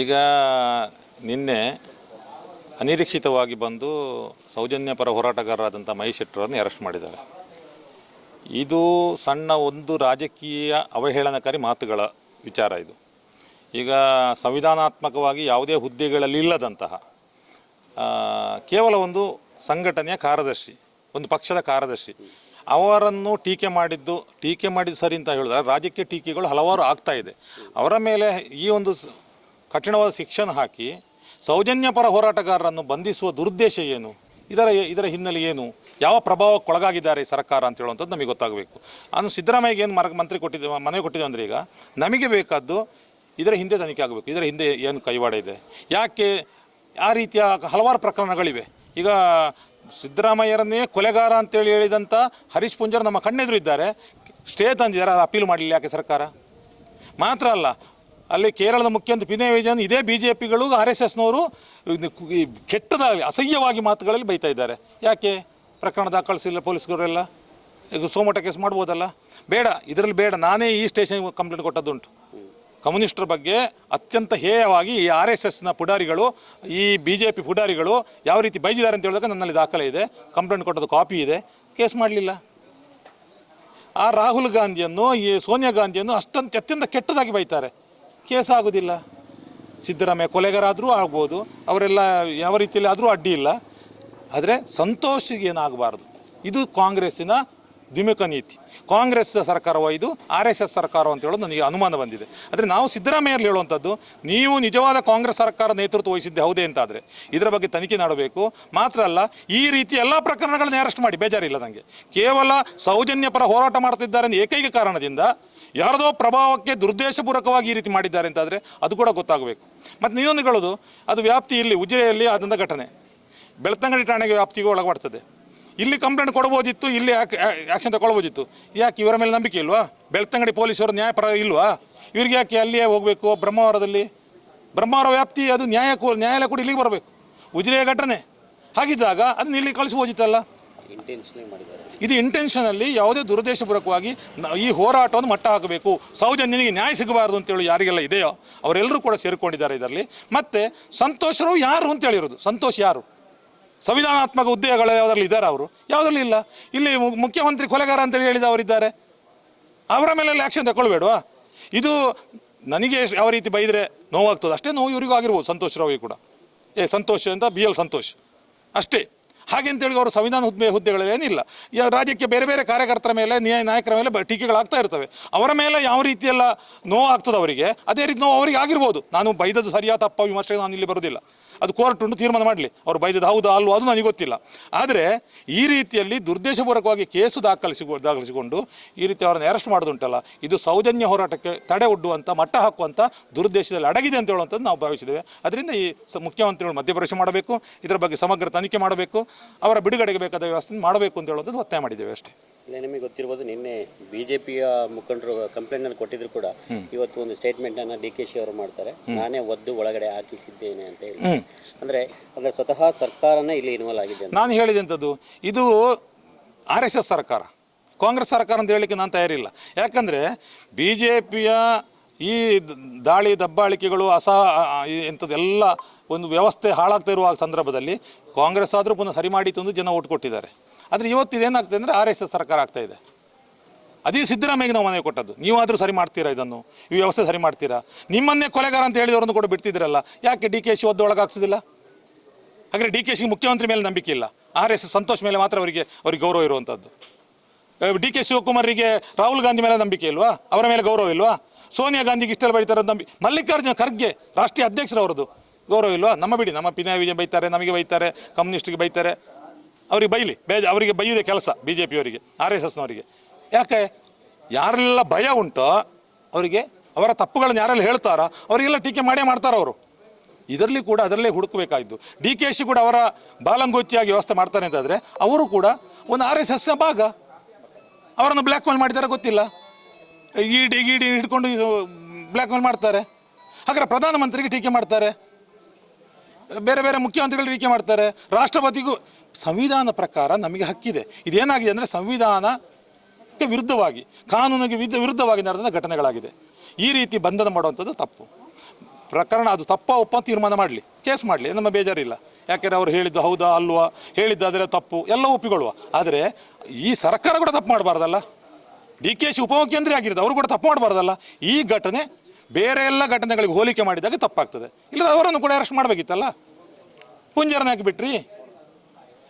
ಈಗ ನಿನ್ನೆ ಅನಿರೀಕ್ಷಿತವಾಗಿ ಬಂದು ಸೌಜನ್ಯ ಪರ ಹೋರಾಟಗಾರರಾದಂಥ ಮಹೇಶ್ ಶೆಟ್ಟರನ್ನು ಅರೆಸ್ಟ್ ಮಾಡಿದ್ದಾರೆ. ಇದು ಸಣ್ಣ ಒಂದು ರಾಜಕೀಯ ಅವಹೇಳನಕಾರಿ ಮಾತುಗಳ ವಿಚಾರ. ಇದು ಈಗ ಸಂವಿಧಾನಾತ್ಮಕವಾಗಿ ಯಾವುದೇ ಹುದ್ದೆಗಳಲ್ಲಿ ಇಲ್ಲದಂತಹ ಕೇವಲ ಒಂದು ಸಂಘಟನೆಯ ಕಾರ್ಯದರ್ಶಿ, ಒಂದು ಪಕ್ಷದ ಕಾರ್ಯದರ್ಶಿ ಅವರನ್ನು ಟೀಕೆ ಮಾಡಿದ್ದು ಸರಿ ಅಂತ ಹೇಳಿದ್ರೆ ರಾಜಕೀಯ ಟೀಕೆಗಳು ಹಲವಾರು ಆಗ್ತಾ ಇದೆ. ಅವರ ಮೇಲೆ ಈ ಒಂದು ಕಠಿಣವಾದ ಶಿಕ್ಷೆ ಹಾಕಿ ಸೌಜನ್ಯ ಪರ ಹೋರಾಟಗಾರರನ್ನು ಬಂಧಿಸುವ ದುರುದ್ದೇಶ ಏನು, ಇದರ ಹಿನ್ನೆಲೆ ಏನು, ಯಾವ ಪ್ರಭಾವಕ್ಕೆ ಒಳಗಾಗಿದ್ದಾರೆ ಸರ್ಕಾರ ಅಂತ ಹೇಳುವಂಥದ್ದು ನಮಗೆ ಗೊತ್ತಾಗಬೇಕು. ನಾನು ಸಿದ್ದರಾಮಯ್ಯಗೆ ಏನು ಮನವಿ ಕೊಟ್ಟಿದ್ದೆ ಅಂದರೆ, ಈಗ ನಮಗೆ ಬೇಕಾದ್ದು ಇದರ ಹಿಂದೆ ತನಿಖೆ ಆಗಬೇಕು, ಇದರ ಹಿಂದೆ ಏನು ಕೈವಾಡ ಇದೆ, ಯಾಕೆ ಆ ರೀತಿಯ ಹಲವಾರು ಪ್ರಕರಣಗಳಿವೆ. ಈಗ ಸಿದ್ದರಾಮಯ್ಯರನ್ನೇ ಕೊಲೆಗಾರ ಅಂತೇಳಿ ಹೇಳಿದಂಥ ಹರೀಶ್ ಪುಂಜಾರ್ ನಮ್ಮ ಕಣ್ಣೆದುರು ಇದ್ದಾರೆ, ಸ್ಟೇ ತಂದಿದ್ದಾರೆ, ಅದು ಅಪೀಲ್ ಮಾಡಲಿಲ್ಲ ಯಾಕೆ ಸರ್ಕಾರ? ಮಾತ್ರ ಅಲ್ಲ, ಅಲ್ಲಿ ಕೇರಳದ ಮುಖ್ಯಮಂತ್ರಿ ಪಿನರಾಯಿ ವಿಜಯನ್ ಇದೇ BJPಗಳು RSSನವರು ಕೆಟ್ಟದಾಗಲಿ ಅಸಹ್ಯವಾಗಿ ಮಾತುಗಳಲ್ಲಿ ಬೈತಾ ಇದ್ದಾರೆ. ಯಾಕೆ ಪ್ರಕರಣ ದಾಖಲಿಸಿಲ್ಲ ಪೊಲೀಸ್ಗವರೆಲ್ಲ? ಈಗ ಸೋಮೋಟ ಕೇಸ್ ಮಾಡ್ಬೋದಲ್ಲ? ಬೇಡ, ಇದರಲ್ಲಿ ಬೇಡ. ನಾನೇ ಈ ಸ್ಟೇಷನ್ಗೆ ಕಂಪ್ಲೇಂಟ್ ಕೊಟ್ಟದ್ದುಂಟು. ಕಮ್ಯುನಿಸ್ಟರ ಬಗ್ಗೆ ಅತ್ಯಂತ ಹೇಯವಾಗಿ ಈ RSSನ ಪುಡಾರಿಗಳು, ಈ BJP ಪುಡಾರಿಗಳು ಯಾವ ರೀತಿ ಬೈದಿದ್ದಾರೆ ಅಂತ ಹೇಳಿದಾಗ ನನ್ನಲ್ಲಿ ದಾಖಲೆ ಇದೆ, ಕಂಪ್ಲೇಂಟ್ ಕೊಟ್ಟದ್ದು ಕಾಪಿ ಇದೆ. ಕೇಸ್ ಮಾಡಲಿಲ್ಲ. ಆ ರಾಹುಲ್ ಗಾಂಧಿಯನ್ನು, ಈ ಸೋನಿಯಾ ಗಾಂಧಿಯನ್ನು ಅತ್ಯಂತ ಕೆಟ್ಟದಾಗಿ ಬೈತಾರೆ, ಕೇಸ್ ಆಗೋದಿಲ್ಲ. ಸಿದ್ದರಾಮಯ್ಯ ಕೊಲೆಗಾರಾದರೂ ಆಗ್ಬೋದು, ಅವರೆಲ್ಲ ಯಾವ ರೀತಿಯಲ್ಲಿ ಆದರೂ ಅಡ್ಡಿ ಇಲ್ಲ. ಆದರೆ ಸಂತೋಷಿಗೆ ಏನಾಗಬಾರ್ದು. ಇದು ಕಾಂಗ್ರೆಸ್ಸಿನ ದ್ವಿಮುಖ ನೀತಿ. ಕಾಂಗ್ರೆಸ್ ಸರ್ಕಾರವ ಇದು, RSS ಸರ್ಕಾರ ಅಂತ ಹೇಳೋದು ನನಗೆ ಅನುಮಾನ ಬಂದಿದೆ. ಆದರೆ ನಾವು ಸಿದ್ದರಾಮಯ್ಯಲ್ಲಿ ಹೇಳುವಂಥದ್ದು, ನೀವು ನಿಜವಾದ ಕಾಂಗ್ರೆಸ್ ಸರ್ಕಾರ ನೇತೃತ್ವ ವಹಿಸಿದ್ದೆ ಹೌದೇ ಅಂತಾದರೆ ಇದರ ಬಗ್ಗೆ ತನಿಖೆ ಮಾಡಬೇಕು. ಮಾತ್ರ ಅಲ್ಲ, ಈ ರೀತಿ ಎಲ್ಲ ಪ್ರಕರಣಗಳನ್ನ ಅರೆಸ್ಟ್ ಮಾಡಿ ಬೇಜಾರಿಲ್ಲ ನನಗೆ. ಕೇವಲ ಸೌಜನ್ಯ ಪರ ಹೋರಾಟ ಮಾಡ್ತಿದ್ದಾರೆ ಅನ್ನೋ ಏಕೈಕ ಕಾರಣದಿಂದ ಯಾರದೋ ಪ್ರಭಾವಕ್ಕೆ ದುರುದ್ದೇಶಪೂರ್ವಕವಾಗಿ ಈ ರೀತಿ ಮಾಡಿದ್ದಾರೆ ಅಂತಾದರೆ ಅದು ಕೂಡ ಗೊತ್ತಾಗಬೇಕು. ಮತ್ತು ಇನ್ನೊಂದು ಹೇಳೋದು, ಅದು ವ್ಯಾಪ್ತಿ ಇಲ್ಲಿ ಉಜಿರೆಯಲ್ಲಿ ಆದಂಥ ಘಟನೆ ಬೆಳ್ತಂಗಡಿ ಠಾಣೆಗೆ ವ್ಯಾಪ್ತಿಗೆ ಒಳಪಡ್ತದೆ. ಇಲ್ಲಿ ಕಂಪ್ಲೇಂಟ್ ಕೊಡ್ಬೋದಿತ್ತು, ಇಲ್ಲಿ ಆ್ಯಕ್ಷನ್ ತಗೊಳ್ಬೋದಿತ್ತು. ಯಾಕೆ ಇವರ ಮೇಲೆ ನಂಬಿಕೆ ಇಲ್ವಾ? ಬೆಳ್ತಂಗಡಿ ಪೊಲೀಸರು ನ್ಯಾಯಪರ ಇಲ್ವಾ? ಇವ್ರಿಗೆ ಯಾಕೆ ಅಲ್ಲಿಯೇ ಹೋಗಬೇಕು? ಬ್ರಹ್ಮಾವರ ವ್ಯಾಪ್ತಿ, ಅದು ನ್ಯಾಯಾಲಯ ಕೂಡ ಇಲ್ಲಿಗೆ ಬರಬೇಕು. ಉಜಿರೆಯ ಘಟನೆ ಹಾಗಿದ್ದಾಗ ಅದನ್ನ ಇಲ್ಲಿ ಕಳಿಸ್ಬೋದಿತ್ತಲ್ಲ. ಇದು ಇಂಟೆನ್ಷನಲ್ಲಿ ಯಾವುದೇ ದುರುದ್ದೇಶಪೂರ್ವಕವಾಗಿ ಈ ಹೋರಾಟವನ್ನು ಮಟ್ಟ ಹಾಕಬೇಕು, ಸೌಜನ್ಯನಿಗೆ ನ್ಯಾಯ ಸಿಗಬಾರ್ದು ಅಂತೇಳಿ ಯಾರಿಗೆಲ್ಲ ಇದೆಯೋ ಅವರೆಲ್ಲರೂ ಕೂಡ ಸೇರಿಕೊಂಡಿದ್ದಾರೆ ಇದರಲ್ಲಿ. ಮತ್ತು ಸಂತೋಷರು ಯಾರು ಅಂತ ಹೇಳಿರೋದು, ಸಂತೋಷ್ ಯಾರು? ಸಂವಿಧಾನಾತ್ಮಕ ಹುದ್ದೆಗಳು ಯಾವುದರಲ್ಲಿ ಇದ್ದಾರೆ? ಅವರು ಯಾವುದರಲ್ಲಿ ಇಲ್ಲ. ಇಲ್ಲಿ ಮುಖ್ಯಮಂತ್ರಿ ಕೊಲೆಗಾರ ಅಂತೇಳಿ ಹೇಳಿದವರಿದ್ದಾರೆ, ಅವರ ಮೇಲೆಲ್ಲ ಆ್ಯಕ್ಷನ್ ತಗೊಳ್ಬೇಡವಾ? ಇದು ನನಗೆ ಯಾವ ರೀತಿ ಬೈದರೆ ನೋವಾಗ್ತದೆ ಅಷ್ಟೇ ನೋವು ಇವರಿಗೂ ಆಗಿರ್ಬೋದು, ಸಂತೋಷ್ ರಾವ್ಗೆ ಕೂಡ. ಸಂತೋಷ್ ಅಂತ BL ಸಂತೋಷ್ ಅಷ್ಟೇ. ಹಾಗೆ ಅಂತೇಳಿ ಅವರು ಸಂವಿಧಾನ ಹುದ್ದೆಗಳೇನಿಲ್ಲ. ರಾಜ್ಯಕ್ಕೆ ಬೇರೆ ಬೇರೆ ಕಾರ್ಯಕರ್ತರ ಮೇಲೆ, ನಾಯಕರ ಮೇಲೆ ಟೀಕೆಗಳಾಗ್ತಾ ಇರ್ತವೆ. ಅವರ ಮೇಲೆ ಯಾವ ರೀತಿಯೆಲ್ಲ ನೋವು ಆಗ್ತದೆ ಅವರಿಗೆ, ಅದೇ ರೀತಿ ನೋವು ಅವರಿಗೆ ಆಗಿರ್ಬೋದು. ನಾನು ಬೈದದ್ದು ಸರಿಯಾ ತಪ್ಪ ವಿಮರ್ಶೆ ನಾನು ಇಲ್ಲಿ ಬರೋದಿಲ್ಲ, ಅದು ಕೋರ್ಟ್ ಉಂಟು, ತೀರ್ಮಾನ ಮಾಡಲಿ. ಅವರು ಬೈದದ್ದು ಹೌದಾ ಅಲ್ವೋ ಅದು ನನಗೆ ಗೊತ್ತಿಲ್ಲ. ಆದರೆ ಈ ರೀತಿಯಲ್ಲಿ ದುರುದ್ದೇಶಪೂರ್ವಕವಾಗಿ ಕೇಸು ದಾಖಲಿಸಿಕೊಂಡು ಈ ರೀತಿ ಅವರನ್ನು ಅರೆಸ್ಟ್ ಮಾಡೋದುಂಟಲ್ಲ, ಇದು ಸೌಜನ್ಯ ಹೋರಾಟಕ್ಕೆ ತಡೆ ಒಡ್ಡುವಂಥ, ಮಟ್ಟ ಹಾಕುವಂಥ ದುರುದ್ದೇಶದಲ್ಲಿ ಅಡಗಿದೆ ಅಂತ ಹೇಳುವಂಥದ್ದು ನಾವು ಭಾವಿಸಿದ್ದೇವೆ. ಅದರಿಂದ ಈ ಮುಖ್ಯಮಂತ್ರಿಗಳು ಮಧ್ಯಪ್ರವೇಶ ಮಾಡಬೇಕು, ಇದರ ಬಗ್ಗೆ ಸಮಗ್ರ ತನಿಖೆ ಮಾಡಬೇಕು, ಅವರ ಬಿಡುಗಡೆಗೆ ಬೇಕಾದ ವ್ಯವಸ್ಥೆ ಮಾಡಬೇಕು ಅಂತ ಹೇಳುವಂಥದ್ದು ಒತ್ತಾಯ ಮಾಡಿದ್ದೇವೆ ಅಷ್ಟೇ. ನಿಮಗೆ ಗೊತ್ತಿರ್ಬೋದು, ನಿನ್ನೆ BJPಯ ಮುಖಂಡರು ಕಂಪ್ಲೇಂಟ್ ಕೊಟ್ಟಿದ್ರು ಕೂಡ ಇವತ್ತು ಒಂದು ಸ್ಟೇಟ್ಮೆಂಟ್ ಅನ್ನ DKಶಿ ಅವರು ಮಾಡ್ತಾರೆ, ನಾನೇ ಒದ್ದು ಒಳಗಡೆ ಹಾಕಿಸಿದ್ದೇನೆ ಅಂತ ಹೇಳಿ. ಅಂದ್ರೆ ಸ್ವತಃ ಸರ್ಕಾರನೇ ಇಲ್ಲಿ ಇನ್ವಾಲ್ವ್ ಆಗಿದೆ. ನಾನು ಹೇಳಿದಂಥದ್ದು ಇದು RSS ಸರ್ಕಾರ, ಕಾಂಗ್ರೆಸ್ ಸರ್ಕಾರ ಅಂತ ಹೇಳಲಿಕ್ಕೆ ನಾನು ತಯಾರಿಲ್ಲ. ಯಾಕಂದರೆ BJPಯ ಈ ದಾಳಿ ದಬ್ಬಾಳಿಕೆಗಳು ಎಂಥದ್ದೆಲ್ಲ ಒಂದು ವ್ಯವಸ್ಥೆ ಹಾಳಾಗ್ತಾ ಇರುವ ಸಂದರ್ಭದಲ್ಲಿ ಕಾಂಗ್ರೆಸ್ ಆದರೂ ಪುನಃ ಸರಿ ಮಾಡಿ ತಂದು ಜನ ಓಟ್ ಕೊಟ್ಟಿದ್ದಾರೆ. ಆದರೆ ಇವತ್ತು ಇದೇನಾಗ್ತದೆ ಅಂದರೆ RSS ಸರ್ಕಾರ ಆಗ್ತಾಯಿದೆ. ಅದೇ ಸಿದ್ದರಾಮಯ್ಯಗೆ ನಾವು ಮನವಿ ಕೊಟ್ಟದ್ದು, ನೀವಾದರೂ ಸರಿ ಮಾಡ್ತೀರಾ, ಇದನ್ನು ಈ ವ್ಯವಸ್ಥೆ ಸರಿ ಮಾಡ್ತೀರಾ? ನಿಮ್ಮನ್ನೇ ಕೊಲೆಗಾರ ಅಂತ ಹೇಳಿದವರನ್ನು ಕೂಡ ಬಿಡ್ತಿದ್ದೀರಲ್ಲ, ಯಾಕೆ DKಶಿ ಒಳಗಾಗ್ಸೋದಿಲ್ಲ? ಹಾಗೆ DKಶಿಗೆ ಮುಖ್ಯಮಂತ್ರಿ ಮೇಲೆ ನಂಬಿಕೆ ಇಲ್ಲ, RSS ಸಂತೋಷ್ ಮೇಲೆ ಮಾತ್ರ ಅವರಿಗೆ ಗೌರವ ಇರುವಂಥದ್ದು. DK ಶಿವಕುಮಾರಿಗೆ ರಾಹುಲ್ ಗಾಂಧಿ ಮೇಲೆ ನಂಬಿಕೆ ಇಲ್ವಾ? ಅವರ ಮೇಲೆ ಗೌರವ ಇಲ್ವಾ? ಸೋನಿಯಾ ಗಾಂಧಿಗೆ ಇಷ್ಟೆಲ್ಲ ಬೈತಾರೆ ಮಲ್ಲಿಕಾರ್ಜುನ ಖರ್ಗೆ ರಾಷ್ಟ್ರೀಯ ಅಧ್ಯಕ್ಷರವರದ್ದು ಗೌರವ ಇಲ್ವಾ? ನಮ್ಮ ಬಿಡಿ, ನಮ್ಮ ಪಿನರಾಯಿ ವಿಜಯನ್ ಬೈತಾರೆ, ನಮಗೆ ಬೈತಾರೆ, ಕಮ್ಯುನಿಸ್ಟ್ಗೆ ಬೈತಾರೆ, ಅವ್ರಿಗೆ ಬೈಲಿ, ಅವರಿಗೆ ಬೈಯುವುದೇ ಕೆಲಸ BJPಯವರಿಗೆ, RSSನವರಿಗೆ. ಯಾಕೆ? ಯಾರೆಲ್ಲ ಭಯ ಉಂಟೋ ಅವರಿಗೆ, ಅವರ ತಪ್ಪುಗಳನ್ನು ಯಾರೆಲ್ಲ ಹೇಳ್ತಾರೋ ಅವರಿಗೆಲ್ಲ ಟೀಕೆ ಮಾಡೇ ಮಾಡ್ತಾರೆ ಅವರು. ಇದರಲ್ಲಿ ಕೂಡ ಅದರಲ್ಲೇ ಹುಡುಕಬೇಕಾಗಿದ್ದು. DKಶಿ ಕೂಡ ಅವರ ಬಾಲಂಗೋಚಿಯಾಗಿ ವ್ಯವಸ್ಥೆ ಮಾಡ್ತಾರೆ ಅಂತಾದರೆ ಅವರು ಕೂಡ ಒಂದು RSSನ ಭಾಗ. ಅವರನ್ನು ಬ್ಲ್ಯಾಕ್ ಮೇಲ್ ಮಾಡಿದ್ದಾರೆ ಗೊತ್ತಿಲ್ಲ, ಇಡಿ ಹಿಡ್ಕೊಂಡು ಬ್ಲ್ಯಾಕ್ ಮೇಲ್ ಮಾಡ್ತಾರೆ. ಹಾಗಾದ್ರೆ ಪ್ರಧಾನಮಂತ್ರಿಗೆ ಟೀಕೆ ಮಾಡ್ತಾರೆ, ಬೇರೆ ಬೇರೆ ಮುಖ್ಯಮಂತ್ರಿಗಳು ಟೀಕೆ ಮಾಡ್ತಾರೆ, ರಾಷ್ಟ್ರಪತಿಗೂ. ಸಂವಿಧಾನ ಪ್ರಕಾರ ನಮಗೆ ಹಕ್ಕಿದೆ. ಇದೇನಾಗಿದೆ ಅಂದರೆ ಸಂವಿಧಾನಕ್ಕೆ ವಿರುದ್ಧವಾಗಿ, ಕಾನೂನಿಗೆ ವಿರುದ್ಧವಾಗಿ ನಡೆದ ಘಟನೆಗಳಾಗಿದೆ. ಈ ರೀತಿ ಬಂಧನ ಮಾಡುವಂಥದ್ದು ತಪ್ಪು. ಪ್ರಕರಣ ಅದು ತಪ್ಪ ಒಪ್ಪ ತೀರ್ಮಾನ ಮಾಡಲಿ, ಕೇಸ್ ಮಾಡಲಿ, ನಮ್ಮ ಬೇಜಾರಿಲ್ಲ. ಯಾಕೆಂದರೆ ಅವ್ರು ಹೇಳಿದ್ದು ಹೌದಾ ಅಲ್ವಾ, ಹೇಳಿದ್ದಾದರೆ ತಪ್ಪು ಎಲ್ಲ ಒಪ್ಪಿಕೊಳ್ಳುವ. ಆದರೆ ಈ ಸರ್ಕಾರ ಕೂಡ ತಪ್ಪು ಮಾಡಬಾರ್ದಲ್ಲ. DKಶಿ ಉಪಮುಖ್ಯಮಂತ್ರಿ ಆಗಿರೋದು, ಅವರು ಕೂಡ ತಪ್ಪು ಮಾಡಬಾರ್ದಲ್ಲ. ಈ ಘಟನೆ ಬೇರೆ ಎಲ್ಲ ಘಟನೆಗಳಿಗೆ ಹೋಲಿಕೆ ಮಾಡಿದಾಗ ತಪ್ಪಾಗ್ತದೆ. ಇಲ್ಲ ಅವರನ್ನು ಕೂಡ ಅರೆಸ್ಟ್ ಮಾಡಬೇಕಿತ್ತಲ್ಲ. ಪುಂಜರನ್ನ ಯಾಕೆ ಬಿಟ್ರಿ?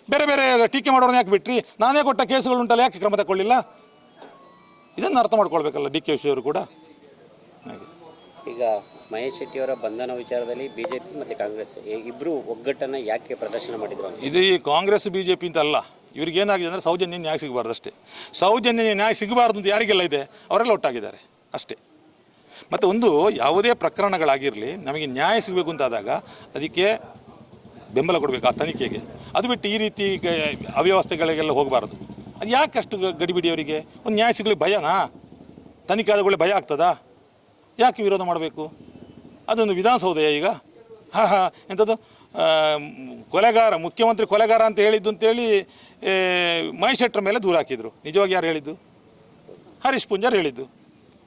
ಬೇರೆ ಬೇರೆ ಟೀಕೆ ಮಾಡೋರನ್ನ ಯಾಕೆ ಬಿಟ್ರಿ? ನಾನೇ ಕೊಟ್ಟ ಕೇಸುಗಳುಂಟಲ್ಲ, ಯಾಕೆ ಕ್ರಮ ತಗೊಳ್ಳಿಲ್ಲ? ಇದನ್ನು ಅರ್ಥ ಮಾಡ್ಕೊಳ್ಬೇಕಲ್ಲ DKಶಿ ಅವರು ಕೂಡ. ಹಾಗೆ ಈಗ ಮಹೇಶ್ ಶೆಟ್ಟಿಯವರ ಬಂಧನ ವಿಚಾರದಲ್ಲಿ BJP ಮತ್ತು ಕಾಂಗ್ರೆಸ್ ಇಬ್ಬರು ಒಗ್ಗಟ್ಟನ್ನು ಯಾಕೆ ಪ್ರದರ್ಶನ ಮಾಡಿದ್ರು ಅಂತ? ಇದು ಈ ಕಾಂಗ್ರೆಸ್ BJP ಅಂತ ಅಲ್ಲ. ಇವ್ರಿಗೆ ಏನಾಗಿದೆ ಅಂದರೆ ಸೌಜನ್ಯ ನ್ಯಾಯ ಸಿಗಬಾರ್ದು ಅಷ್ಟೇ. ಸೌಜನ್ಯ ನ್ಯಾಯ ಸಿಗಬಾರ್ದು ಅಂತ ಯಾರಿಗೆಲ್ಲ ಇದೆ ಅವರೆಲ್ಲ ಒಟ್ಟಾಗಿದ್ದಾರೆ ಅಷ್ಟೇ. ಮತ್ತು ಒಂದು ಯಾವುದೇ ಪ್ರಕರಣಗಳಾಗಿರಲಿ, ನಮಗೆ ನ್ಯಾಯ ಸಿಗಬೇಕು ಅಂತಾದಾಗ ಅದಕ್ಕೆ ಬೆಂಬಲ ಕೊಡಬೇಕು ಆ ತನಿಖೆಗೆ. ಅದು ಬಿಟ್ಟು ಈ ರೀತಿ ಅವ್ಯವಸ್ಥೆಗಳಿಗೆಲ್ಲ ಹೋಗಬಾರ್ದು. ಅದು ಯಾಕೆ ಅಷ್ಟು ಗಡಿಬಿಡಿ ಅವರಿಗೆ? ಒಂದು ನ್ಯಾಯ ಸಿಗಲಿಕ್ಕೆ ಭಯನಾ? ತನಿಖೆ ಆದಗಳೇ ಭಯ ಆಗ್ತದಾ? ಯಾಕೆ ವಿರೋಧ ಮಾಡಬೇಕು? ಅದೊಂದು ವಿಧಾನಸೌಧ ಈಗ ಎಂಥದ್ದು ಕೊಲೆಗಾರ, ಮುಖ್ಯಮಂತ್ರಿ ಕೊಲೆಗಾರ ಅಂತ ಹೇಳಿದ್ದು ಅಂತೇಳಿ ಮಹೇಶ್ ಶೆಟ್ಟರ ಮೇಲೆ ದೂರ ಹಾಕಿದರು. ನಿಜವಾಗಿ ಯಾರು ಹೇಳಿದ್ದು? ಹರೀಶ್ ಪೂಂಜಾರ್ ಹೇಳಿದ್ದು.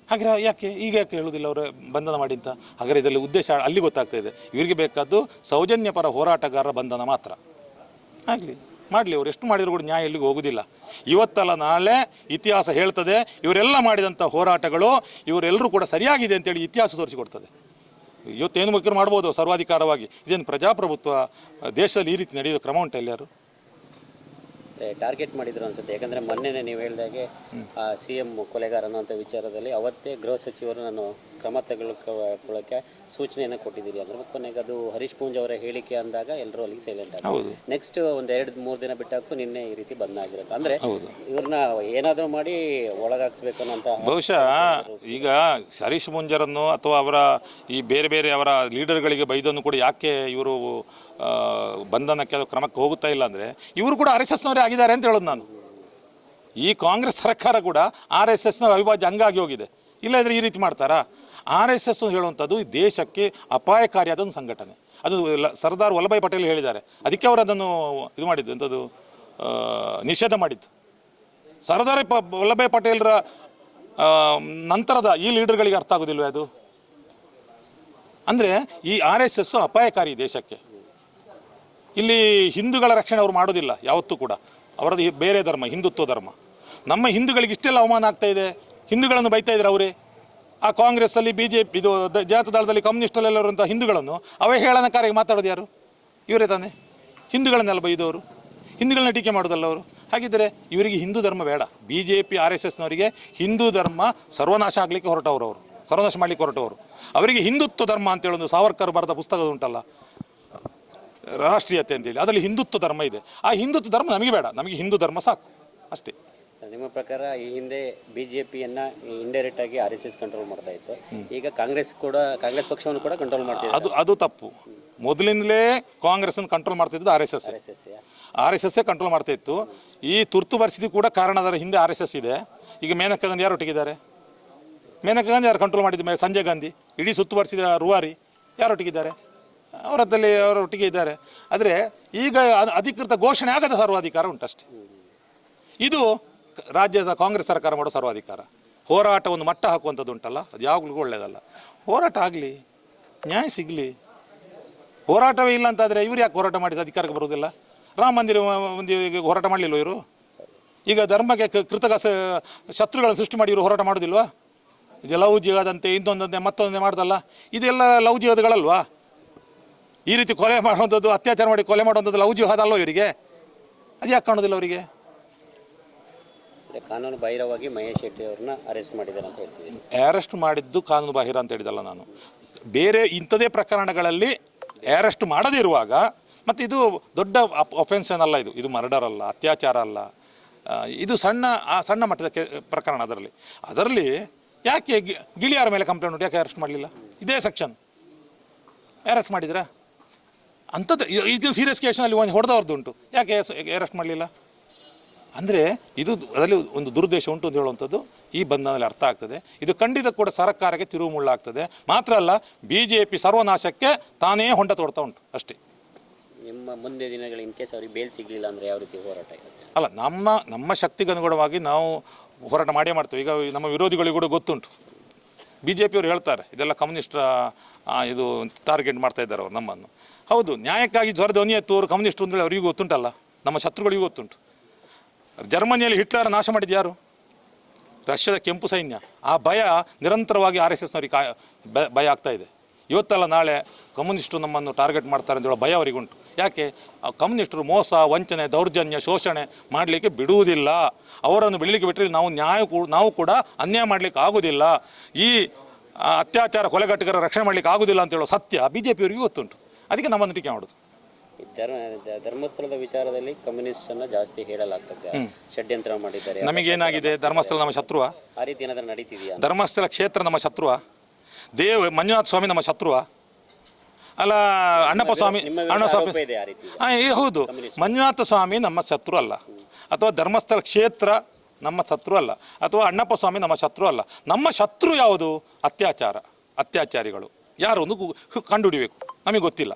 ಹಾಗೆ ಯಾಕೆ ಈಗ ಯಾಕೆ ಹೇಳೋದಿಲ್ಲ ಅವರು ಬಂಧನ ಮಾಡಿ ಅಂತ? ಹಾಗಾದರೆ ಇದರಲ್ಲಿ ಉದ್ದೇಶ ಅಲ್ಲಿ ಗೊತ್ತಾಗ್ತಾ ಇದೆ. ಇವರಿಗೆ ಬೇಕಾದ್ದು ಸೌಜನ್ಯ ಪರ ಹೋರಾಟಗಾರರ ಬಂಧನ ಮಾತ್ರ. ಆಗಲಿ, ಮಾಡಲಿ, ಅವರು ಎಷ್ಟು ಮಾಡಿದರೂ ಕೂಡ ನ್ಯಾಯ ಎಲ್ಲಿಗೂ ಹೋಗೋದಿಲ್ಲ. ಇವತ್ತಲ್ಲ ನಾಳೆ ಇತಿಹಾಸ ಹೇಳ್ತದೆ, ಇವರೆಲ್ಲ ಮಾಡಿದಂಥ ಹೋರಾಟಗಳು ಇವರೆಲ್ಲರೂ ಕೂಡ ಸರಿಯಾಗಿದೆ ಅಂತೇಳಿ ಇತಿಹಾಸ ತೋರಿಸಿಕೊಡ್ತದೆ. ಇವತ್ತೇನು ಬೇಕಾದ್ರೂ ಮಾಡ್ಬೋದು ಸರ್ವಾಧಿಕಾರವಾಗಿ. ಇದೇನು ಪ್ರಜಾಪ್ರಭುತ್ವ ದೇಶದಲ್ಲಿ ಈ ರೀತಿ ನಡೆಯೋದು ಕ್ರಮ ಉಂಟು ಎಲ್ಲರೂ? ಟಾರ್ಗೆಟ್ ಮಾಡಿದ್ರು ಅನ್ಸುತ್ತೆ. ಯಾಕಂದರೆ ಮೊನ್ನೆ ನೀವು ಹೇಳಿದಾಗೆ CM ಕೊಲೆಗಾರ ಅನ್ನೋಂಥ ವಿಚಾರದಲ್ಲಿ ಅವತ್ತೇ ಗೃಹ ಸಚಿವರು ನಾನು ಕ್ರಮ ತೆಗೆದುಕೊಳ್ಳೋಕ್ಕೆ ಸೂಚನೆಯನ್ನು ಕೊಟ್ಟಿದ್ದೀರಿ ಅಂದ್ರೆ ಕೊನೆಗೆ ಅದು ಹರೀಶ್ ಪೂಂಜ್ ಅವರ ಹೇಳಿಕೆ ಅಂದಾಗ ಎಲ್ಲರೂ ಅಲ್ಲಿಗೆ ಸೈಲೆಂಟ್ ಆಗಿದೆ. ನೆಕ್ಸ್ಟ್ ಒಂದು 2-3 ದಿನ ಬಿಟ್ಟಾಕು ನಿನ್ನೆ ಈ ರೀತಿ ಬಂದ್ ಆಗಿರುತ್ತೆ. ಅಂದರೆ ಇವ್ರನ್ನ ಏನಾದರೂ ಮಾಡಿ ಒಳಗಾಕ್ಸ್ಬೇಕು ಅನ್ನೋಂಥ ಬಹುಶಃ ಈಗ ಹರೀಶ್ ಪೂಂಜರನ್ನು ಅಥವಾ ಅವರ ಈ ಬೇರೆ ಬೇರೆ ಅವರ ಲೀಡರ್ಗಳಿಗೆ ಬೈದನ್ನು ಕೂಡ ಯಾಕೆ ಇವರು ಬಂಧನಕ್ಕೆ ಅದು ಕ್ರಮಕ್ಕೆ ಹೋಗುತ್ತಾ ಇಲ್ಲ ಅಂದರೆ ಇವರು ಕೂಡ RSSನವರೇ ಆಗಿದ್ದಾರೆ ಅಂತ ಹೇಳೋದು ನಾನು. ಈ ಕಾಂಗ್ರೆಸ್ ಸರ್ಕಾರ ಕೂಡ RSSನ ಅವಿಭಾಜ್ಯ ಅಂಗಾಗಿ ಹೋಗಿದೆ. ಇಲ್ಲದ್ರೆ ಈ ರೀತಿ ಮಾಡ್ತಾರಾ? RSS ಹೇಳುವಂಥದ್ದು ಈ ದೇಶಕ್ಕೆ ಅಪಾಯಕಾರಿಯಾದ ಒಂದು ಸಂಘಟನೆ. ಅದು ಸರ್ದಾರ್ ವಲ್ಲಭಾಯ್ ಪಟೇಲ್ ಹೇಳಿದ್ದಾರೆ. ಅದಕ್ಕೆ ಅವರು ಅದನ್ನು ಇದು ಮಾಡಿದ್ದು, ಎಂಥದ್ದು ನಿಷೇಧ ಮಾಡಿದ್ದು. ಸರ್ದಾರ್ ವಲ್ಲಭಾಯ್ ಪಟೇಲ್ರ ನಂತರದ ಈ ಲೀಡರ್ಗಳಿಗೆ ಅರ್ಥ ಆಗೋದಿಲ್ವೇ ಅದು? ಅಂದರೆ ಈ RSS ಅಪಾಯಕಾರಿ ದೇಶಕ್ಕೆ. ಇಲ್ಲಿ ಹಿಂದೂಗಳ ರಕ್ಷಣೆ ಅವರು ಮಾಡೋದಿಲ್ಲ ಯಾವತ್ತೂ ಕೂಡ. ಅವರದ್ದು ಬೇರೆ ಧರ್ಮ, ಹಿಂದುತ್ವ ಧರ್ಮ. ನಮ್ಮ ಹಿಂದೂಗಳಿಗೆ ಇಷ್ಟೆಲ್ಲ ಅವಮಾನ ಆಗ್ತಾ ಇದೆ, ಹಿಂದೂಗಳನ್ನು ಬೈತಾ ಇದ್ದಾರೆ ಅವರೇ. ಆ ಕಾಂಗ್ರೆಸ್ಸಲ್ಲಿ BJP ಇದು ಜನತಾದಳದಲ್ಲಿ ಕಮ್ಯುನಿಸ್ಟಲ್ಲೆಲ್ಲರಂಥ ಹಿಂದೂಗಳನ್ನು ಅವಹೇಳನಕಾರಿಗೆ ಮಾತಾಡೋದು ಯಾರು? ಇವರೇ ತಾನೇ ಹಿಂದೂಗಳನ್ನೆಲ್ಲ ಬೈದವರು, ಹಿಂದೂಗಳನ್ನ ಟೀಕೆ ಮಾಡೋದಲ್ಲ ಅವರು. ಹಾಗಿದ್ದರೆ ಇವರಿಗೆ ಹಿಂದೂ ಧರ್ಮ ಬೇಡ. BJP RSSನವರಿಗೆ ಹಿಂದೂ ಧರ್ಮ ಸರ್ವನಾಶ ಆಗಲಿಕ್ಕೆ ಹೊರಟವರು, ಅವರು ಸರ್ವನಾಶ ಮಾಡಲಿಕ್ಕೆ ಹೊರಟವರು. ಅವರಿಗೆ ಹಿಂದುತ್ವ ಧರ್ಮ ಅಂತ ಹೇಳೋದು ಸಾವರ್ಕರ್ ಬರೆದ ಪುಸ್ತಕ ಉಂಟಲ್ಲ, ರಾಷ್ಟ್ರೀಯತೆ ಅಂತೇಳಿ, ಅದರಲ್ಲಿ ಹಿಂದುತ್ವ ಧರ್ಮ ಇದೆ. ಆ ಹಿಂದುತ್ವ ಧರ್ಮ ನಮಗೆ ಬೇಡ, ನಮಗೆ ಹಿಂದೂ ಧರ್ಮ ಸಾಕು ಅಷ್ಟೇ. ನಿಮ್ಮ ಪ್ರಕಾರ ಈ ಹಿಂದೆ BJPಯನ್ನು ಇಂಡೈರೆಕ್ಟ್ ಆಗಿ RSS ಕಂಟ್ರೋಲ್ ಮಾಡ್ತಾ ಇತ್ತು. ಈಗ ಕಾಂಗ್ರೆಸ್ ಪಕ್ಷವನ್ನು ಕೂಡ ಕಂಟ್ರೋಲ್ ಮಾಡ್ತಿದೆ. ಅದು ತಪ್ಪು. ಮೊದಲಿಂದಲೇ ಕಾಂಗ್ರೆಸ್ಸನ್ನು ಕಂಟ್ರೋಲ್ ಮಾಡ್ತಿದ್ದು RSS ಕಂಟ್ರೋಲ್ ಮಾಡ್ತಾ ಇತ್ತು. ಈ ತುರ್ತು ಪರಿಸ್ಥಿತಿ ಕೂಡ ಕಾರಣ ಅದರ ಹಿಂದೆ RSS ಇದೆ. ಈಗ ಮೇನಕಾ ಗಾಂಧಿ ಯಾರೊಟ್ಟಿಗಿದ್ದಾರೆ? ಮೇನಕಾ ಗಾಂಧಿ ಯಾರು ಕಂಟ್ರೋಲ್ ಮಾಡಿದ್ದು? ಸಂಜಯ್ ಗಾಂಧಿ. ಇಡೀ ಸುತ್ತುವರಿಸಿದ ರೂವಾರಿ ಯಾರೊಟ್ಟಿಗಿದ್ದಾರೆ? ಅವರೊಟ್ಟಿಗೆ ಇದ್ದಾರೆ. ಆದರೆ ಈಗ ಅಧಿಕೃತ ಘೋಷಣೆ ಆಗದ ಸರ್ವಾಧಿಕಾರ ಉಂಟಷ್ಟೇ. ಇದು ರಾಜ್ಯದ ಕಾಂಗ್ರೆಸ್ ಸರ್ಕಾರ ಮಾಡೋ ಸರ್ವಾಧಿಕಾರ. ಹೋರಾಟವನ್ನು ಮಟ್ಟ ಹಾಕುವಂಥದ್ದು ಉಂಟಲ್ಲ, ಅದು ಯಾವಾಗಲೂ ಒಳ್ಳೆಯದಲ್ಲ. ಹೋರಾಟ ಆಗಲಿ, ನ್ಯಾಯ ಸಿಗಲಿ. ಹೋರಾಟವೇ ಇಲ್ಲ ಅಂತಾದರೆ ಇವರು ಯಾಕೆ ಹೋರಾಟ ಮಾಡಿದ ಅಧಿಕಾರಕ್ಕೆ ಬರೋದಿಲ್ಲ? ರಾಮ ಮಂದಿರ ಹೋರಾಟ ಮಾಡಲಿಲ್ವ ಇವರು? ಈಗ ಧರ್ಮಕ್ಕೆ ಕೃತಕ ಶತ್ರುಗಳನ್ನು ಸೃಷ್ಟಿ ಮಾಡಿ ಇವರು ಹೋರಾಟ ಮಾಡೋದಿಲ್ವಾ? ಇದು ಲವ್ ಜಿಹಾದಂತೆ ಇಂದೊಂದಂತೆ ಮತ್ತೊಂದೇ ಮಾಡ್ದಲ್ಲ, ಇದೆಲ್ಲ ಲವ್ ಜಿಹಾದ್ಗಳಲ್ವಾ? ಈ ರೀತಿ ಕೊಲೆ ಮಾಡುವಂಥದ್ದು, ಅತ್ಯಾಚಾರ ಮಾಡಿ ಕೊಲೆ ಮಾಡುವಂಥದ್ದು ಲವ್ ಜಿಹಾದ್ ಅಲ್ವ ಇವರಿಗೆ? ಅದು ಯಾಕೆ ಕಾಣೋದಿಲ್ಲ ಅವರಿಗೆ? ಕಾನೂನು ಬಾಹಿರವಾಗಿ ಮಹೇಶ್ ಶೆಟ್ಟಿ ಅವ್ರನ್ನ ಅರೆಸ್ಟ್ ಮಾಡಿದ್ದಾರೆ ಅಂತ ಹೇಳ್ತೀವಿ. ಅರೆಸ್ಟ್ ಮಾಡಿದ್ದು ಕಾನೂನು ಬಾಹಿರ ಅಂತ ಹೇಳಿದಲ್ಲ ನಾನು. ಬೇರೆ ಇಂಥದೇ ಪ್ರಕರಣಗಳಲ್ಲಿ ಅರೆಸ್ಟ್ ಮಾಡದೇ ಇರುವಾಗ, ಮತ್ತು ಇದು ದೊಡ್ಡ ಅಫೆನ್ಸ್ ಏನಲ್ಲ, ಇದು ಮರ್ಡರ್ ಅಲ್ಲ, ಅತ್ಯಾಚಾರ ಅಲ್ಲ, ಇದು ಸಣ್ಣ ಮಟ್ಟದ ಪ್ರಕರಣ. ಅದರಲ್ಲಿ ಯಾಕೆ ಗಿಳಿಯಾರ ಮೇಲೆ ಕಂಪ್ಲೇಂಟ್ ಉಂಟು, ಯಾಕೆ ಅರೆಸ್ಟ್ ಮಾಡಲಿಲ್ಲ? ಇದೇ ಸೆಕ್ಷನ್ ಅರೆಸ್ಟ್ ಮಾಡಿದ್ರಾ? ಅಂಥದ್ದು ಇದು ಸೀರಿಯಸ್ ಕೇಸ್ನಲ್ಲಿ ಒಂದು ಹೊಡೆದವ್ರದ್ದು ಉಂಟು, ಯಾಕೆ ಅರೆಸ್ಟ್ ಮಾಡಲಿಲ್ಲ? ಅಂದರೆ ಅದರಲ್ಲಿ ಒಂದು ದುರುದ್ದೇಶ ಉಂಟು ಅಂತ ಹೇಳುವಂಥದ್ದು ಈ ಬಂಧನದಲ್ಲಿ ಅರ್ಥ ಆಗ್ತದೆ. ಇದು ಖಂಡಿತ ಕೂಡ ಸರ್ಕಾರಕ್ಕೆ ತಿರುವು ಮುಳ್ಳಾಗ್ತದೆ. ಮಾತ್ರ ಅಲ್ಲ, BJP ಸರ್ವನಾಶಕ್ಕೆ ತಾನೇ ಹೊಂಡ ತೋಡ್ತಾ ಉಂಟು ಅಷ್ಟೇ. ನಿಮ್ಮ ಮುಂದೆ ದಿನಗಳು ಇನ್ ಕೇಸ್ ಅವ್ರಿಗೆ ಬೇಲ್ ಸಿಗಲಿಲ್ಲ ಅಂದರೆ ಯಾವ ರೀತಿ ಹೋರಾಟ ಇರುತ್ತೆ? ಅಲ್ಲ, ನಮ್ಮ ಶಕ್ತಿಗೆ ಅನುಗುಣವಾಗಿ ನಾವು ಹೋರಾಟ ಮಾಡೇ ಮಾಡ್ತೇವೆ. ಈಗ ನಮ್ಮ ವಿರೋಧಿಗಳಿಗೂ ಕೂಡ ಗೊತ್ತುಂಟು, BJPಯವರು ಹೇಳ್ತಾರೆ ಇದೆಲ್ಲ ಕಮ್ಯುನಿಸ್ಟ್ರ ಇದು ಟಾರ್ಗೆಟ್ ಮಾಡ್ತಾ ಇದ್ದಾರೆ ಅವರು ನಮ್ಮನ್ನು. ಹೌದು, ನ್ಯಾಯಕ್ಕಾಗಿ ಧ್ವನಿ ಎತ್ತುವವರು ಕಮ್ಯುನಿಸ್ಟ್ರು ಅಂತೇಳಿ ಅವರಿಗೂ ಗೊತ್ತುಂಟಲ್ಲ, ನಮ್ಮ ಶತ್ರುಗಳಿಗೂ ಗೊತ್ತುಂಟು. ಜರ್ಮನಿಯಲ್ಲಿ ಹಿಟ್ಲರ್ ನಾಶ ಮಾಡಿದ್ದು ಯಾರು? ರಷ್ಯಾದ ಕೆಂಪು ಸೈನ್ಯ. ಆ ಭಯ ನಿರಂತರವಾಗಿ RSSನವರಿಗೆ ಭಯ ಆಗ್ತಾ ಇದೆ. ಇವತ್ತಲ್ಲ ನಾಳೆ ಕಮ್ಯುನಿಸ್ಟರು ನಮ್ಮನ್ನು ಟಾರ್ಗೆಟ್ ಮಾಡ್ತಾರೆ ಅಂತೇಳೋ ಭಯ ಅವರಿಗುಂಟು. ಯಾಕೆ? ಕಮ್ಯುನಿಸ್ಟರು ಮೋಸ, ವಂಚನೆ, ದೌರ್ಜನ್ಯ, ಶೋಷಣೆ ಮಾಡಲಿಕ್ಕೆ ಬಿಡುವುದಿಲ್ಲ. ಅವರನ್ನು ಬೆಳೀಲಿಕ್ಕೆ ಬಿಟ್ಟರೆ ನಾವು ಕೂಡ ಅನ್ಯಾಯ ಮಾಡಲಿಕ್ಕೆ ಆಗೋದಿಲ್ಲ. ಈ ಅತ್ಯಾಚಾರ ಕೊಲೆಗಟ್ಟುಗರ ರಕ್ಷಣೆ ಮಾಡಲಿಕ್ಕೆ ಆಗೋದಿಲ್ಲ ಅಂತೇಳೋ ಸತ್ಯ BJPಯವರಿಗೂ ಗೊತ್ತುಂಟು. ಅದಕ್ಕೆ ನಮ್ಮನ್ನು ಟೀಕೆ ಮಾಡೋದು. ಧರ್ಮಸ್ಥಳದ ವಿಚಾರದಲ್ಲಿ ಕಮ್ಯುನಿಸ್ಟನ್ನು ಜಾಸ್ತಿ ಹೇಳಲಾಗ್ತದೆ, ಷಡ್ಯಂತ್ರ ಮಾಡಿದ್ದಾರೆ. ನಮಗೇನಾಗಿದೆ? ಧರ್ಮಸ್ಥಳ ನಮ್ಮ ಶತ್ರುವ? ಆ ರೀತಿ ಏನಾದರೂ ನಡೀತಿದೆಯಾ? ಧರ್ಮಸ್ಥಳ ಕ್ಷೇತ್ರ ನಮ್ಮ ಶತ್ರುವ? ಮಂಜುನಾಥ ಸ್ವಾಮಿ ನಮ್ಮ ಶತ್ರುವ ಅಲ್ಲ? ಅಣ್ಣಪ್ಪ ಸ್ವಾಮಿ ಹೌದು, ಮಂಜುನಾಥ ಸ್ವಾಮಿ ನಮ್ಮ ಶತ್ರು ಅಲ್ಲ, ಅಥವಾ ಧರ್ಮಸ್ಥಳ ಕ್ಷೇತ್ರ ನಮ್ಮ ಶತ್ರು ಅಲ್ಲ, ಅಥವಾ ಅಣ್ಣಪ್ಪ ಸ್ವಾಮಿ ನಮ್ಮ ಶತ್ರು ಅಲ್ಲ. ನಮ್ಮ ಶತ್ರು ಯಾವುದು? ಅತ್ಯಾಚಾರಿಗಳು ಯಾರೊಂದು ಕಂಡುಹಿಡಿಬೇಕು, ನಮಗೆ ಗೊತ್ತಿಲ್ಲ.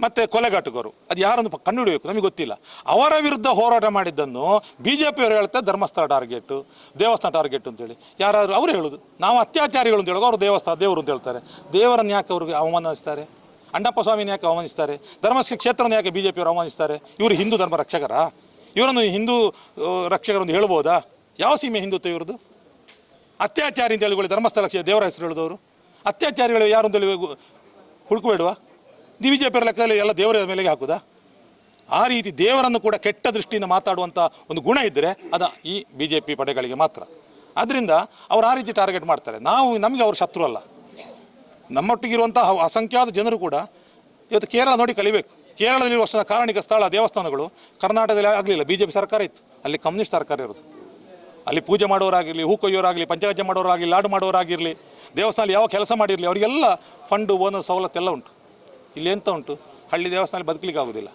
ಮತ್ತು ಕೊಲೆಗಾಟುಗರು ಅದು ಯಾರೊಂದು ಕಂಡುಹಿಡಬೇಕು, ನಮಗೆ ಗೊತ್ತಿಲ್ಲ. ಅವರ ವಿರುದ್ಧ ಹೋರಾಟ ಮಾಡಿದ್ದನ್ನು BJPಯವರು ಹೇಳ್ತಾರೆ ಧರ್ಮಸ್ಥಳ ಟಾರ್ಗೆಟು, ದೇವಸ್ಥಾನ ಟಾರ್ಗೆಟ್ ಅಂತೇಳಿ. ಯಾರಾದರೂ ಅವರು ಹೇಳೋದು ನಾವು ಅತ್ಯಾಚಾರಿಗಳು ಅಂತ ಹೇಳುವಾಗ ಅವರು ದೇವರು ಅಂತ ಹೇಳ್ತಾರೆ. ದೇವರನ್ನು ಯಾಕೆ ಅವ್ರಿಗೆ ಅವಮಾನಿಸ್ತಾರೆ? ಅಣ್ಣಪ್ಪ ಸ್ವಾಮಿನ ಯಾಕೆ ಅವಮಾನಿಸ್ತಾರೆ? ಧರ್ಮಸ್ಥಳ ಕ್ಷೇತ್ರವನ್ನು ಯಾಕೆ BJPಯವರು ಅವಮಾನಿಸ್ತಾರೆ? ಇವರು ಹಿಂದೂ ಧರ್ಮ ರಕ್ಷಕರ? ಇವರನ್ನು ಹಿಂದೂ ರಕ್ಷಕರೊಂದು ಹೇಳ್ಬೋದಾ? ಯಾವ ಸೀಮೆ ಹಿಂದುತ್ವ ಇವ್ರದ್ದು? ಅತ್ಯಾಚಾರಿ ಅಂತ ಹೇಳಿಕೊಳ್ಳಿ, ಧರ್ಮಸ್ಥಳ ದೇವರ ಹೆಸರು ಹೇಳಿದವರು ಅತ್ಯಾಚಾರಿಗಳು ಯಾರು ಅಂತೇಳಿ ಹುಡುಕಬೇಡುವ? BJPಯವರ ಲೆಕ್ಕದಲ್ಲಿ ಎಲ್ಲ ದೇವರ ಮೇಲೆಗೆ ಹಾಕುದಾ? ಆ ರೀತಿ ದೇವರನ್ನು ಕೂಡ ಕೆಟ್ಟ ದೃಷ್ಟಿಯಿಂದ ಮಾತಾಡುವಂಥ ಒಂದು ಗುಣ ಇದ್ದರೆ ಅದು ಈ BJP ಪಡೆಗಳಿಗೆ ಮಾತ್ರ. ಆದ್ದರಿಂದ ಅವರು ಆ ರೀತಿ ಟಾರ್ಗೆಟ್ ಮಾಡ್ತಾರೆ. ನಮಗೆ ಅವರು ಶತ್ರು ಅಲ್ಲ. ನಮ್ಮೊಟ್ಟಿಗಿರುವಂಥ ಅಸಂಖ್ಯಾತ ಜನರು ಕೂಡ ಇವತ್ತು ಕೇರಳ ನೋಡಿ ಕಲಿಬೇಕು. ಕೇರಳದಲ್ಲಿ ವರ್ಷದ ಕಾರಣಿಕ ಸ್ಥಳ ದೇವಸ್ಥಾನಗಳು ಕರ್ನಾಟಕದಲ್ಲಿ ಆಗಲಿಲ್ಲ, BJP ಸರ್ಕಾರ ಇತ್ತು. ಅಲ್ಲಿ ಕಮ್ಯುನಿಸ್ಟ್ ಸರ್ಕಾರ ಇರೋದು. ಅಲ್ಲಿ ಪೂಜೆ ಮಾಡೋರಾಗಿರಲಿ, ಹೂ ಕೊಯ್ಯೋರಾಗಲಿ, ಪಂಚಗಜ್ಜೆ ಮಾಡೋರಾಗಲಿ, ಲಾಡು ಮಾಡೋರಾಗಿರಲಿ, ದೇವಸ್ಥಾನದಲ್ಲಿ ಯಾವ ಕೆಲಸ ಮಾಡಿರಲಿ, ಅವರಿಗೆಲ್ಲ ಫಂಡು ಬೋನಸ್ ಸವಲತ್ತೆಲ್ಲ ಉಂಟು. ಇಲ್ಲಿ ಎಂತ ಉಂಟು? ಹಳ್ಳಿ ದೇವಸ್ಥಾನ ಬದುಕಲಿಕ್ಕೆ ಆಗೋದಿಲ್ಲ.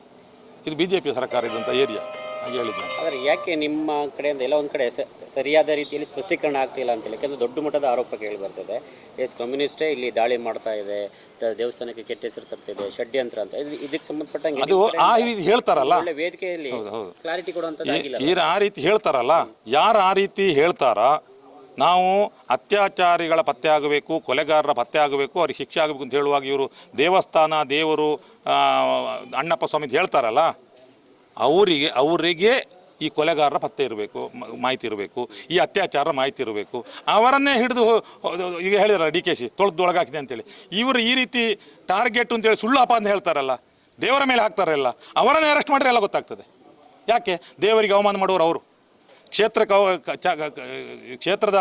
ಇದು BJP ಸರ್ಕಾರ ಇದ್ದಂಥ ಏರಿಯಾ ಹಾಗೆ ಹೇಳಿದ್ದೆ. ಆದರೆ ಯಾಕೆ ನಿಮ್ಮ ಕಡೆಯಿಂದ ಎಲ್ಲ ಒಂದು ಕಡೆ ಸರಿಯಾದ ರೀತಿಯಲ್ಲಿ ಸ್ಪಷ್ಟೀಕರಣ ಆಗ್ತಿಲ್ಲ ಅಂತೇಳಿ? ಯಾಕೆಂದರೆ ದೊಡ್ಡ ಮಟ್ಟದ ಆರೋಪ ಕೇಳಿ ಬರ್ತದೆ, ಕಮ್ಯುನಿಸ್ಟೇ ಇಲ್ಲಿ ದಾಳಿ ಮಾಡ್ತಾ ಇದೆ, ದೇವಸ್ಥಾನಕ್ಕೆ ಕೆಟ್ಟ ಹೆಸರು ತರ್ತಿದೆ, ಷಡ್ಯಂತ್ರ ಅಂತ. ಇದಕ್ಕೆ ಸಂಬಂಧಪಟ್ಟಂಗೆ ಅದು ಆ ರೀತಿ ಹೇಳ್ತಾರಲ್ಲ, ವೇದಿಕೆಯಲ್ಲಿ ಕ್ಲಾರಿಟಿ ಕೊಡುವಂಥದ್ದಾಗಿಲ್ಲ. ಆ ರೀತಿ ಹೇಳ್ತಾರಲ್ಲ, ಯಾರು ಆ ರೀತಿ ಹೇಳ್ತಾರ, ನಾವು ಅತ್ಯಾಚಾರಿಗಳ ಪತ್ತೆ ಆಗಬೇಕು, ಕೊಲೆಗಾರರ ಪತ್ತೆ ಆಗಬೇಕು, ಅವ್ರಿಗೆ ಶಿಕ್ಷೆ ಆಗಬೇಕು ಅಂತ ಹೇಳುವಾಗ ಇವರು ದೇವಸ್ಥಾನ, ದೇವರು, ಅಣ್ಣಪ್ಪ ಸ್ವಾಮಿ ಅಂತ ಹೇಳ್ತಾರಲ್ಲ, ಅವರಿಗೆ ಈ ಕೊಲೆಗಾರರ ಪತ್ತೆ ಇರಬೇಕು, ಮಾಹಿತಿ ಇರಬೇಕು, ಈ ಅತ್ಯಾಚಾರ ಮಾಹಿತಿ ಇರಬೇಕು. ಅವರನ್ನೇ ಹಿಡಿದು ಈಗ ಹೇಳಿದಾರೆ DKC ತೊಳೆದೊಳಗಾಕಿದೆ ಅಂತೇಳಿ. ಇವರು ಈ ರೀತಿ ಟಾರ್ಗೆಟ್ ಅಂತೇಳಿ ಸುಳ್ಳು ಅಪಾದನೆ ಹೇಳ್ತಾರಲ್ಲ, ದೇವರ ಮೇಲೆ ಹಾಕ್ತಾರಲ್ಲ, ಅವರನ್ನೇ ಅರೆಸ್ಟ್ ಮಾಡಿದ್ರೆ ಎಲ್ಲ ಗೊತ್ತಾಗ್ತದೆ. ಯಾಕೆ? ದೇವರಿಗೆ ಅವಮಾನ ಮಾಡೋರು ಅವರು, ಕ್ಷೇತ್ರದ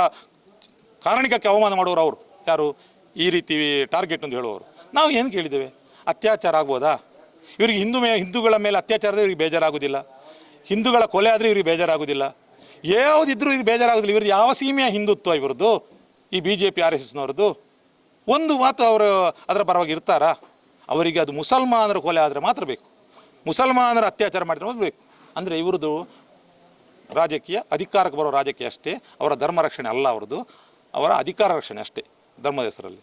ಕಾರಣಿಕಕ್ಕೆ ಅವಮಾನ ಮಾಡೋರು ಅವರು. ಯಾರು? ಈ ರೀತಿ ಟಾರ್ಗೆಟ್ ಅಂತ ಹೇಳುವವರು. ನಾವು ಏನು ಕೇಳಿದ್ದೇವೆ? ಅತ್ಯಾಚಾರ ಆಗ್ಬೋದಾ? ಇವರಿಗೆ ಹಿಂದೂಗಳ ಮೇಲೆ ಅತ್ಯಾಚಾರದ ಇವ್ರಿಗೆ ಬೇಜಾರಾಗೋದಿಲ್ಲ, ಹಿಂದೂಗಳ ಕೊಲೆ ಆದರೆ ಇವ್ರಿಗೆ ಬೇಜಾರಾಗೋದಿಲ್ಲ, ಯಾವುದಿದ್ರೂ ಇವ್ರಿಗೆ ಬೇಜಾರಾಗೋದಿಲ್ಲ. ಇವ್ರದ್ದು ಯಾವ ಸೀಮೆಯ ಹಿಂದುತ್ವ ಇವ್ರದ್ದು? ಈ BJP RSSನವ್ರದ್ದು ಒಂದು ಮಾತು ಅವರು ಅದರ ಪರವಾಗಿ ಇರ್ತಾರಾ? ಅವರಿಗೆ ಅದು ಮುಸಲ್ಮಾನರ ಕೊಲೆ ಆದರೆ ಮಾತ್ರ ಬೇಕು, ಮುಸಲ್ಮಾನರ ಅತ್ಯಾಚಾರ ಮಾಡಿದ್ರೆ ಮಾತ್ರ ಬೇಕು. ಅಂದರೆ ಇವ್ರದ್ದು ರಾಜಕೀಯ ಅಧಿಕಾರಕ್ಕೆ ಬರೋ ರಾಜಕೀಯ ಅಷ್ಟೇ, ಅವರ ಧರ್ಮ ರಕ್ಷಣೆ ಅಲ್ಲ, ಅವರದು ಅವರ ಅಧಿಕಾರ ರಕ್ಷಣೆ ಅಷ್ಟೇ ಧರ್ಮದ ಹೆಸರಲ್ಲಿ.